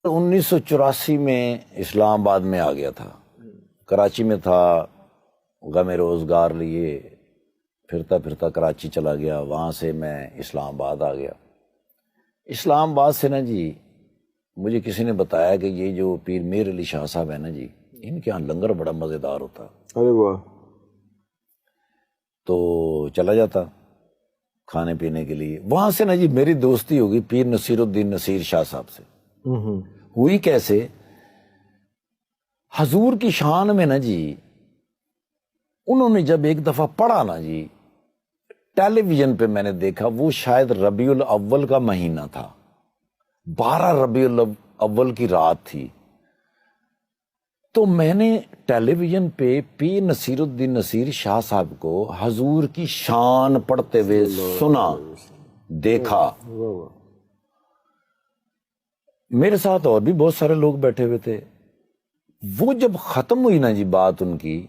1984 میں اسلام آباد میں آ گیا تھا. کراچی میں تھا، غم روزگار لیے پھرتا پھرتا کراچی چلا گیا. وہاں سے میں اسلام آباد آ گیا. اسلام آباد سے نا جی مجھے کسی نے بتایا کہ یہ جو پیر میر علی شاہ صاحب ہیں نا جی، ان کے یہاں لنگر بڑا مزیدار ہوتا. ارے واہ. تو چلا جاتا کھانے پینے کے لیے. وہاں سے نا جی میری دوستی ہوگی پیر نصیر الدین نصیر شاہ صاحب سے. ہوئی کیسے؟ حضور کی شان میں نا جی انہوں نے جب ایک دفعہ پڑھا نا جی، ٹیلی ویژن پہ میں نے دیکھا، وہ شاید ربیع الاول کا مہینہ تھا، 12 ربیع الاول کی رات تھی. تو میں نے ٹیلی ویژن پہ پیر نصیر الدین نصیر شاہ صاحب کو حضور کی شان پڑھتے ہوئے سنا، دیکھا. میرے ساتھ اور بھی بہت سارے لوگ بیٹھے ہوئے تھے. وہ جب ختم ہوئی نا جی بات ان کی،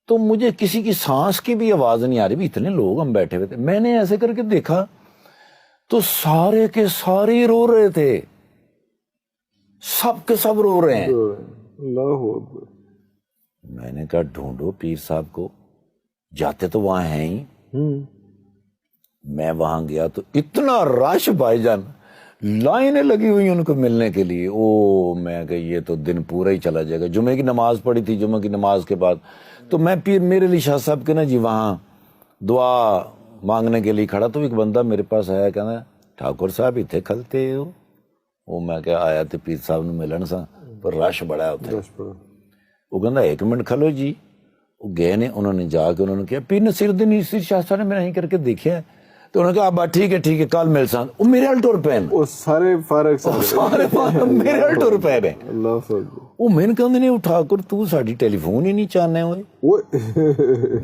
تو مجھے کسی کی سانس کی بھی آواز نہیں آ رہی. بھی اتنے لوگ ہم بیٹھے ہوئے تھے. میں نے ایسے کر کے دیکھا تو سارے کے سارے رو رہے تھے، سب کے سب رو رہے ہیں. اللہ اکبر. میں نے کہا ڈھونڈو پیر صاحب کو، جاتے تو وہاں ہیں ہی. میں وہاں گیا تو اتنا رش بھائی جان، لائنیں لگی ہوئی ان کو ملنے کے لیے. میں کہ یہ تو دن پورا ہی چلا جائے گا. جمعے کی نماز پڑھی تھی، جمعے کی نماز کے بعد تو میں پیر میر علی شاہ صاحب کے نا جی وہاں دعا مانگنے کے لیے کھڑا. تو ایک بندہ میرے پاس آیا، کہنا ٹھاکر صاحب اتنے کھلتے ہو. وہ میں کہ آیا تو پیر صاحب نے ملن سا، پر رش بڑا ہوتا. وہ کہنا 1 منٹ کھلو جی. وہ گئے نے، انہوں نے جا کے انہوں نے کیا پیر نصیر الدین نصیر شاہ صاحب نے میں نہیں کر کے دیکھا. تو انہوں نے کہا ٹھیک ہے ٹھیک ہے کل مل سان. وہ میرے الٹور پین، وہ سارے فارغ میرے الٹور پین ہے. اللہ. وہ میں نے کہا نہیں اٹھا کر تو ساڈی ٹیلی فون ہی نہیں چاہنے ہوئے.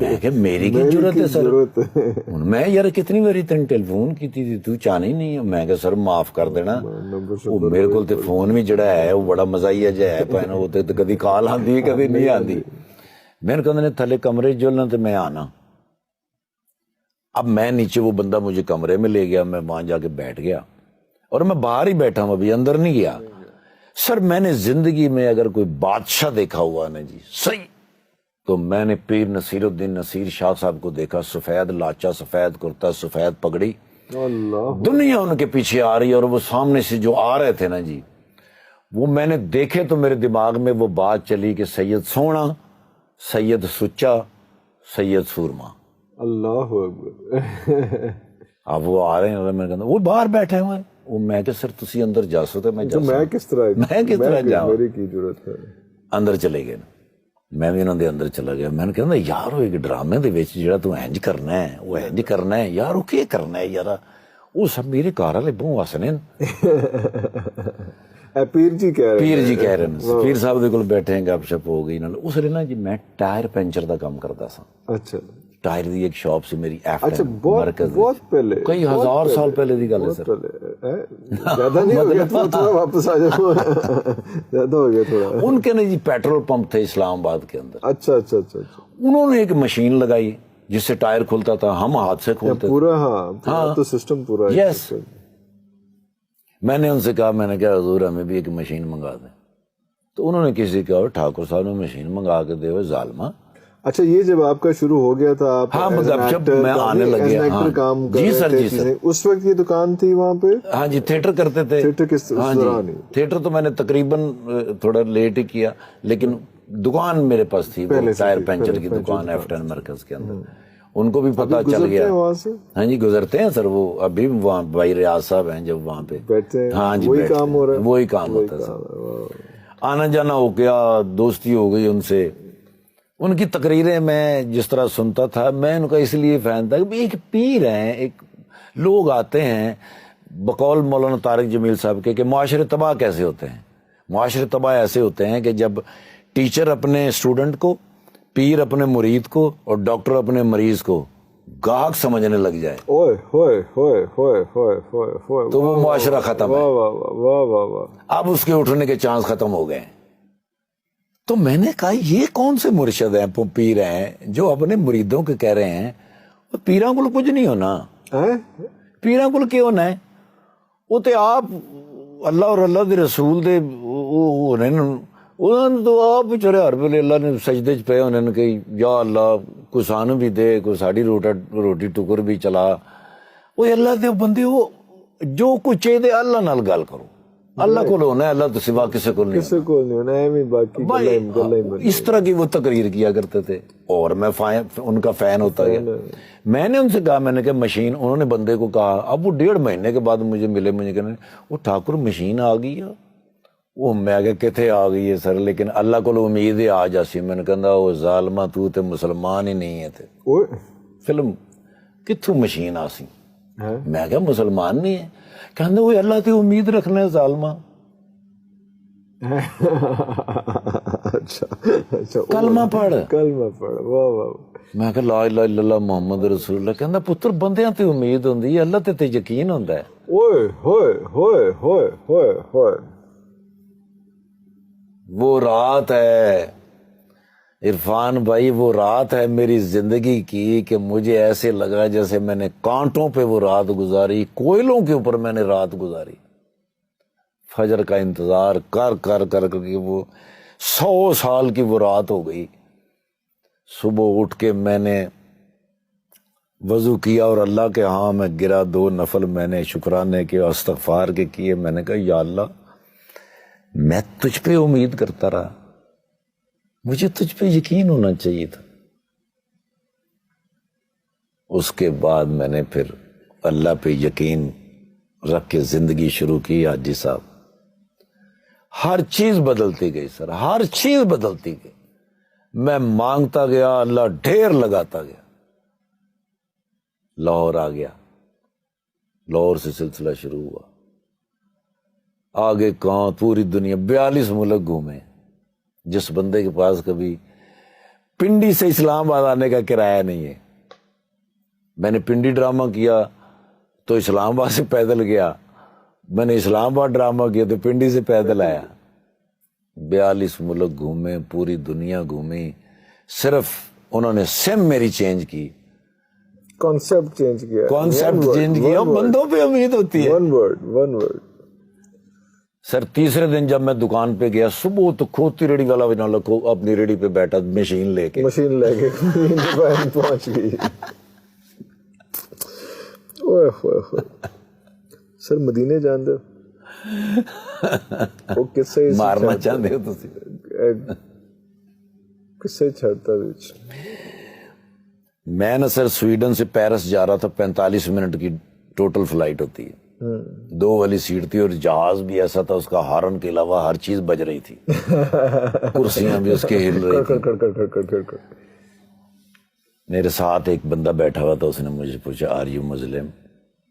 میں کہ میری کی ضرورت ہے سر. میں یار کتنی باری تین ٹیلی فون کی تھی تو چاہنے ہی نہیں. میں کہ سر معاف کر دینا. وہ میرے کو تے فون بھی جڑا ہے وہ بڑا مزاحیہ جہا ہے پہنا. وہ تے کدی کال آندی کدی نہیں آندی. میں نے کہا تھلے کمرے جولنا تے میں آنا. اب میں نیچے، وہ بندہ مجھے کمرے میں لے گیا، میں وہاں جا کے بیٹھ گیا اور میں باہر ہی بیٹھا ہوں، ابھی اندر نہیں گیا. سر میں نے زندگی میں اگر کوئی بادشاہ دیکھا ہوا نا جی صحیح، تو میں نے پیر نصیر الدین نصیر شاہ صاحب کو دیکھا. سفید لاچا، سفید کرتا، سفید پگڑی، دنیا ان کے پیچھے آ رہی ہے. اور وہ سامنے سے جو آ رہے تھے نا جی، وہ میں نے دیکھے تو میرے دماغ میں وہ بات چلی کہ سید سونا، سید سچا، سید سورما. اللہ اکبر. اب وہ آ رہے ہیں، میں کہتا وہ باہر بیٹھے ہوئے. وہ میں کہ سر تسی اندر جا سکتے، میں کس طرح جاؤں، میری کی ضرورت ہے. اندر چلے گئے. میں بھی انہوں دے اندر چلا گیا. میں نے کہا یار وہ ایک ڈرامے دے وچ جڑا تو انج کرنا ہے، وہ انج کرنا ہے یار، وہ کی کرنا ہے یار. وہ سب میرے گھر والے بہو ہسنے. پیر جی کہہ رہے ہیں پیر صاحب دے کول بیٹھے ہیں، گپ شپ ہو گئی. اس لیے نا جی میں ٹائر پنچر دا کام کرتا سا. اچھا. ٹائر دی ایک شاپ سی میری اچھا، بہت پہلے، کئی ہزار سال پہلے دی گل ہے سر. زیادہ نہیں ہو گیا تھوڑا، واپس آ جاؤ. زیادہ ہو گیا تھوڑا. ان کے نا جی پیٹرول پمپ تھے اسلام آباد کے اندر. اچھا اچھا اچھا. انہوں نے ایک مشین لگائی جس سے ٹائر کھلتا تھا، ہم ہاتھ سے کھولتے پورا. ہاں تو سسٹم پورا. یس. میں نے ان سے کہا، میں نے کہا حضور ہمیں بھی ایک مشین منگا دیں. تو انہوں نے کسی کہا ٹھاکر صاحب نے مشین منگا کے دے ہوئے ظالمہ. اچھا، یہ جب آپ کا شروع ہو گیا تھا، آپ جب میں آنے لگا کام جی سر اس وقت یہ دکان تھی وہاں پہ؟ ہاں جی، تھیٹر کرتے تھے. ہاں جی، تھیٹر تو میں نے تقریباً تھوڑا لیٹ ہی کیا، لیکن دکان میرے پاس تھی، ٹائر پنچر کی دکان F10 مرکز کے اندر. ان کو بھی پتا چل گیا. ہاں جی گزرتے ہیں سر. وہ ابھی وہاں بھائی ریاض صاحب ہیں جب وہاں پہ. ہاں جی، وہی کام ہوتا ہے. آنا جانا ہو گیا، دوستی ہو گئی ان سے. ان کی تقریریں میں جس طرح سنتا تھا، میں ان کا اس لیے فین تھا کہ ایک پیر ہیں، ایک لوگ آتے ہیں بقول مولانا طارق جمیل صاحب کے کہ معاشرے تباہ کیسے ہوتے ہیں. معاشرے تباہ ایسے ہوتے ہیں کہ جب ٹیچر اپنے اسٹوڈنٹ کو، پیر اپنے مرید کو اور ڈاکٹر اپنے مریض کو گاہک سمجھنے لگ جائے تو وہ معاشرہ ختم ہے. اب اس کے اٹھنے کے چانس ختم ہو گئے. تو میں نے کہا یہ کون سے مرشد ہیں، پیر ہیں جو اپنے مریدوں کے کہہ رہے ہیں پیراں کو کچھ نہیں ہونا. پیراں کو کیا ہونا ہے؟ وہ تو آپ اللہ اور اللہ دے رسول دے ہونے انہوں نے تو آپ بچارے ہر ویلے اللہ نے سجدے چ پے انہوں نے کہ یا اللہ کوئی سانو بھی دے, کوئی ساڑی روٹی ٹکر بھی چلا. وہ اللہ دے بندے وہ جو کچھ چاہیے اللہ نال گل کرو, اللہ کو ہونا ہے, اللہ تو سوا کسی کو نہیں, کسی کو نہیں ہونا ہے. باقی باقی اس طرح کی وہ تقریر کیا کرتے تھے اور میں ان کا فین ہوتا گیا. میں نے ان سے کہا, میں نے کہا مشین, انہوں نے بندے کو کہا, اب وہ 1.5 مہینے کے بعد مجھے ملے, مجھے کہنے وہ ٹھاکر مشین آ گئی ہے. وہ میں کہ کتنے آ گئی ہے سر, لیکن اللہ کو امید ہے آ جاسی. میں نے کہا وہ ظالمہ تو تے مسلمان ہی نہیں ہے تے فلم کتھوں مشین آسی. میں کہا مسلمان نہیں ہے, کہنے وہ اللہ تے امید رکھنا ہے ظالمہ. کلمہ پڑھ, واہ واہ. میں کہا لا الہ الا اللہ محمد رسول اللہ. کہنا پتر بندیاں تے امید ہوندی ہے, اللہ تے یقین ہوندا ہے. اوئے ہوئے ہوئے ہوئے ہوئے ہوئے. وہ رات ہے عرفان بھائی, وہ رات ہے میری زندگی کی کہ مجھے ایسے لگا جیسے میں نے کانٹوں پہ وہ رات گزاری, کوئلوں کے اوپر میں نے رات گزاری. فجر کا انتظار کر کر کر کے وہ 100 سال کی وہ رات ہو گئی. صبح اٹھ کے میں نے وضو کیا اور اللہ کے ہاں میں گرا, 2 نفل میں نے شکرانے کے استغفار کے کیے. میں نے کہا یا اللہ میں تجھ پہ امید کرتا رہا, مجھے تجھ پہ یقین ہونا چاہیے تھا. اس کے بعد میں نے پھر اللہ پہ یقین رکھ کے زندگی شروع کی. حاجی صاحب ہر چیز بدلتی گئی سر, ہر چیز بدلتی گئی. میں مانگتا گیا, اللہ ڈھیر لگاتا گیا. لاہور آ گیا, لاہور سے سلسلہ شروع ہوا. آگے کہاں پوری دنیا 42 ملک گھومے. جس بندے کے پاس کبھی پنڈی سے اسلام آباد آنے کا کرایہ نہیں ہے, میں نے پنڈی ڈرامہ کیا تو اسلام آباد سے پیدل گیا, میں نے اسلام آباد ڈرامہ کیا تو پنڈی سے پیدل آیا. 42 ملک گھومے, پوری دنیا گھومی. صرف انہوں نے سم میری چینج کی, کانسیپٹ چینج کیا, کانسیپٹ چینج کیا. بندوں پہ امید ہوتی ہے. One word. سر تیسرے دن جب میں دکان پہ گیا, صبح تو کھوتی ریڑھی والا بنا لکھو اپنی ریڑھی پہ بیٹھا, مشین لے کے پہنچ گئی. سر مدینے جان دو وہ کسے مارنا چاہتے ہو تسی, کسے چھڑتا بیچ. میں نا سر سویڈن سے پیرس جا رہا تھا, 45 منٹ کی ٹوٹل فلائٹ ہوتی ہے, 2 والی سیٹ تھی, اور جہاز بھی ایسا تھا اس کا ہارن کے علاوہ ہر چیز بج رہی تھی, کرسیاں بھی اس کے ہل رہی تھی. میرے ساتھ ایک بندہ بیٹھا ہوا تھا, اس نے مجھے پوچھا آر یو مسلم؟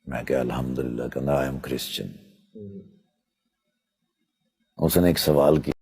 میں کہا الحمدللہ. کہنا آئی ایم کرسچن. اس نے ایک سوال کیا,